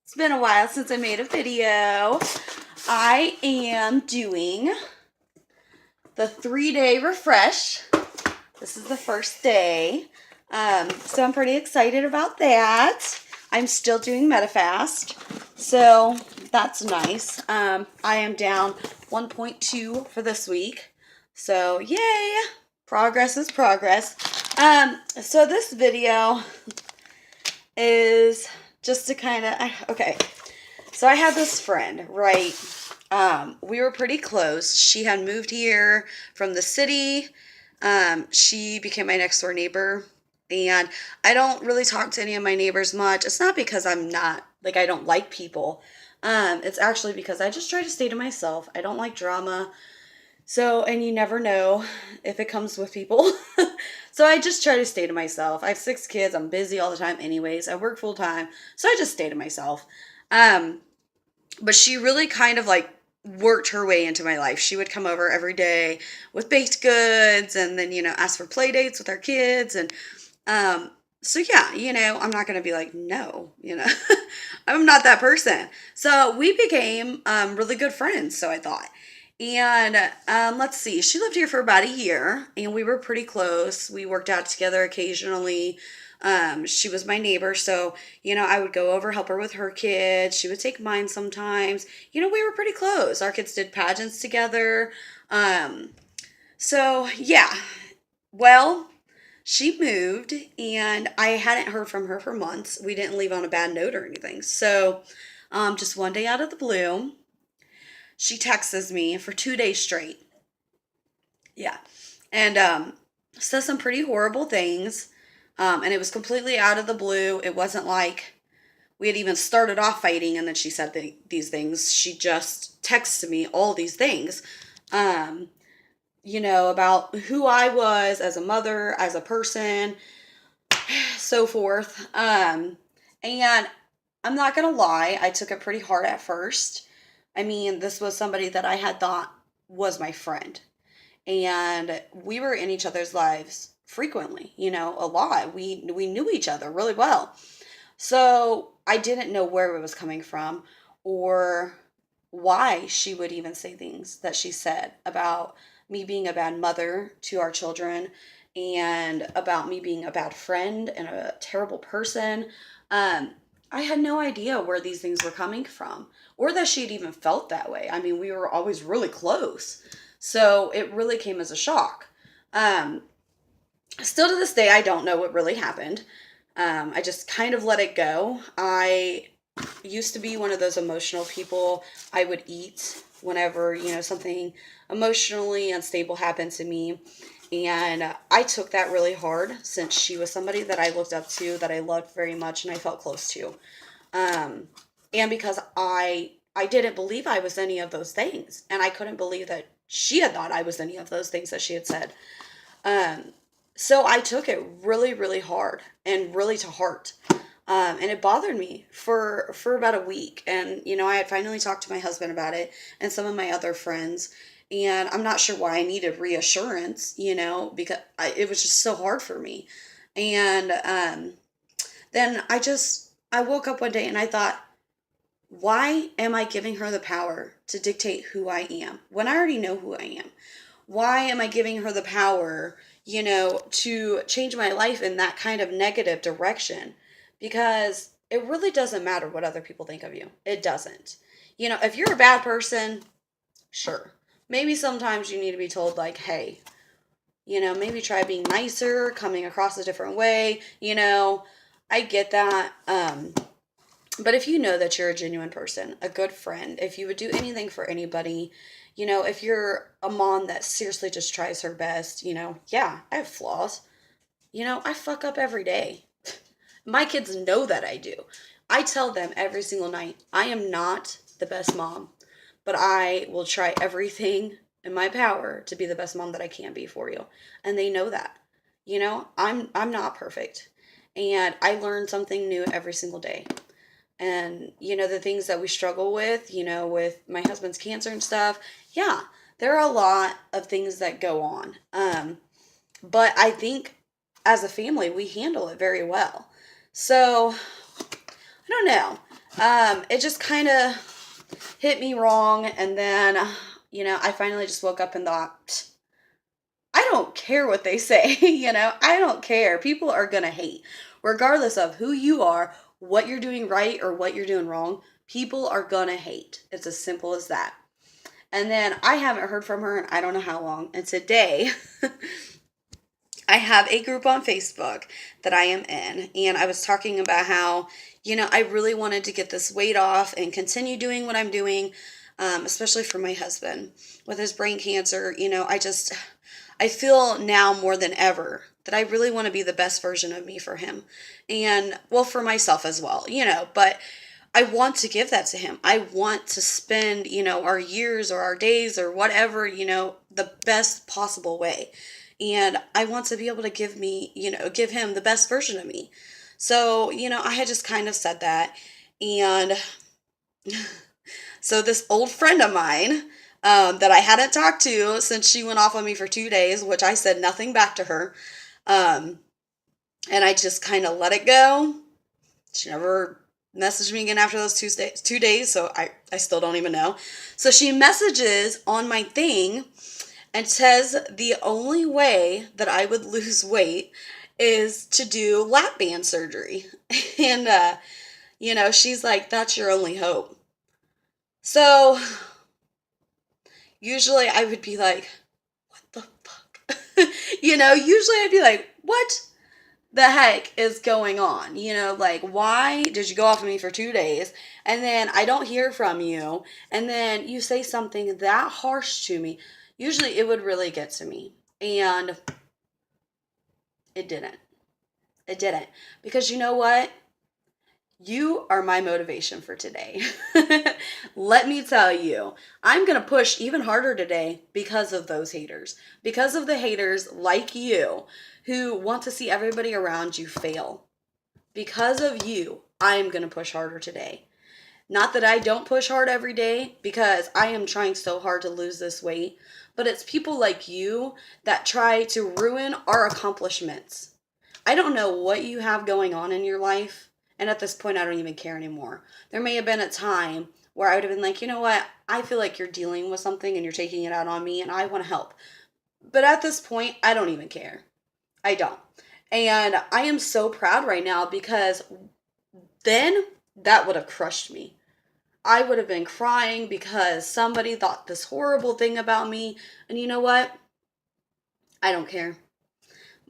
It's been a while since I made a video. I am doing the 3-day refresh. This is the first day. So I'm pretty excited about that. I'm still doing MetaFast, so that's nice. I am down 1.2 for this week. So yay! Progress is progress. So this video is just to kind of, okay. So I had this friend, right? We were pretty close. She had moved here from the city. She became my next door neighbor. And I don't really talk to any of my neighbors much. It's not because I'm not, like, I don't like people. It's actually because I just try to stay to myself. I don't like drama. So, and you never know if it comes with people. So I just try to stay to myself. I have 6 kids. I'm busy all the time anyways. I work full time. So I just stay to myself. But she really kind of like worked her way into my life. She would come over every day with baked goods and then, ask for play dates with our kids. And so yeah, I'm not going to be like, no, I'm not that person. So we became really good friends, so I thought. And let's see, she lived here for about a year and we were pretty close. We worked out together occasionally. She was my neighbor, so, I would go over, help her with her kids. She would take mine sometimes. We were pretty close. Our kids did pageants together. So, yeah. Well, she moved, and I hadn't heard from her for months. We didn't leave on a bad note or anything. So, just one day out of the blue, she texts me for 2 days straight. Yeah. And says some pretty horrible things. And it was completely out of the blue. It wasn't like we had even started off fighting and then she said these things. She just texted me all these things, about who I was as a mother, as a person, so forth. And I'm not going to lie, I took it pretty hard at first. I mean, this was somebody that I had thought was my friend. And we were in each other's lives frequently, a lot. We knew each other really well. So I didn't know where it was coming from or why she would even say things that she said about me being a bad mother to our children and about me being a bad friend and a terrible person. I had no idea where these things were coming from or that she'd even felt that way. I mean, we were always really close. So it really came as a shock. Still to this day, I don't know what really happened. I just kind of let it go. I used to be one of those emotional people. I would eat whenever, something emotionally unstable happened to me. And I took that really hard since she was somebody that I looked up to, that I loved very much, and I felt close to. And because I didn't believe I was any of those things. And I couldn't believe that she had thought I was any of those things that she had said. So I took it really, really hard and really to heart. And it bothered me for about a week. And, I had finally talked to my husband about it and some of my other friends. And I'm not sure why I needed reassurance, because it was just so hard for me. And then I woke up one day and I thought, why am I giving her the power to dictate who I am when I already know who I am? Why am I giving her the power, to change my life in that kind of negative direction? Because it really doesn't matter what other people think of you. It doesn't. If you're a bad person, sure. Maybe sometimes you need to be told, like, hey, maybe try being nicer, coming across a different way. I get that. But if you know that you're a genuine person, a good friend, if you would do anything for anybody, if you're a mom that seriously just tries her best, yeah, I have flaws. I fuck up every day. My kids know that I do. I tell them every single night, I am not the best mom, but I will try everything in my power to be the best mom that I can be for you. And they know that. I'm not perfect. And I learn something new every single day. And, the things that we struggle with my husband's cancer and stuff, yeah, there are a lot of things that go on. But I think as a family, we handle it very well. So, I don't know. It just kind of hit me wrong. And then, I finally just woke up and thought, I don't care what they say. I don't care. People are going to hate, regardless of who you are, what you're doing right or what you're doing wrong. People are going to hate. It's as simple as that. And then I haven't heard from her in I don't know how long. And today, I have a group on Facebook that I am in, and I was talking about how, I really wanted to get this weight off and continue doing what I'm doing, especially for my husband with his brain cancer. I feel now more than ever that I really want to be the best version of me for him, and well, for myself as well, but I want to give that to him. I want to spend, our years or our days or whatever, the best possible way. And I want to be able to give him the best version of me. So, I had just kind of said that. And so this old friend of mine, that I hadn't talked to since she went off on me for 2 days, which I said nothing back to her. Um, and I just kind of let it go. She never messaged me again after those 2 days, so I still don't even know. So she messages on my thing and says the only way that I would lose weight is to do lap band surgery. And, she's like, that's your only hope. So usually I would be like, what the fuck? Usually I'd be like, what the heck is going on? Like, why did you go off of me for 2 days and then I don't hear from you and then you say something that harsh to me? Usually it would really get to me, and it didn't. It didn't. Because you know what? You are my motivation for today. Let me tell you, I'm going to push even harder today because of those haters. Because of the haters like you who want to see everybody around you fail. Because of you, I am going to push harder today. Not that I don't push hard every day, because I am trying so hard to lose this weight, but it's people like you that try to ruin our accomplishments. I don't know what you have going on in your life, and at this point, I don't even care anymore. There may have been a time where I would have been like, you know what? I feel like you're dealing with something and you're taking it out on me, and I want to help. But at this point, I don't even care. I don't. And I am so proud right now because then that would have crushed me. I would have been crying because somebody thought this horrible thing about me. And you know what? I don't care.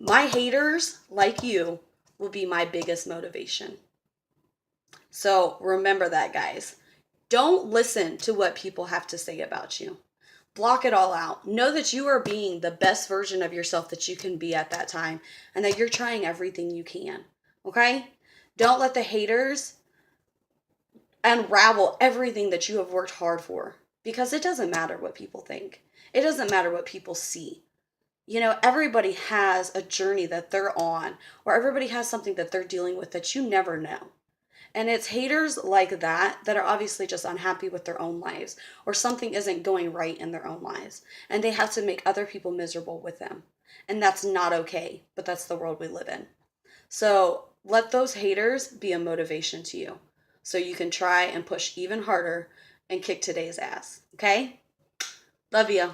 My haters, like you, will be my biggest motivation. So remember that, guys. Don't listen to what people have to say about you. Block it all out. Know that you are being the best version of yourself that you can be at that time and that you're trying everything you can. Okay? Don't let the haters unravel everything that you have worked hard for, because it doesn't matter what people think. It doesn't matter what people see. Everybody has a journey that they're on, or everybody has something that they're dealing with that you never know. And it's haters like that are obviously just unhappy with their own lives, or something isn't going right in their own lives, and they have to make other people miserable with them. And that's not okay, but that's the world we live in. So let those haters be a motivation to you so you can try and push even harder and kick today's ass. Okay? Love you.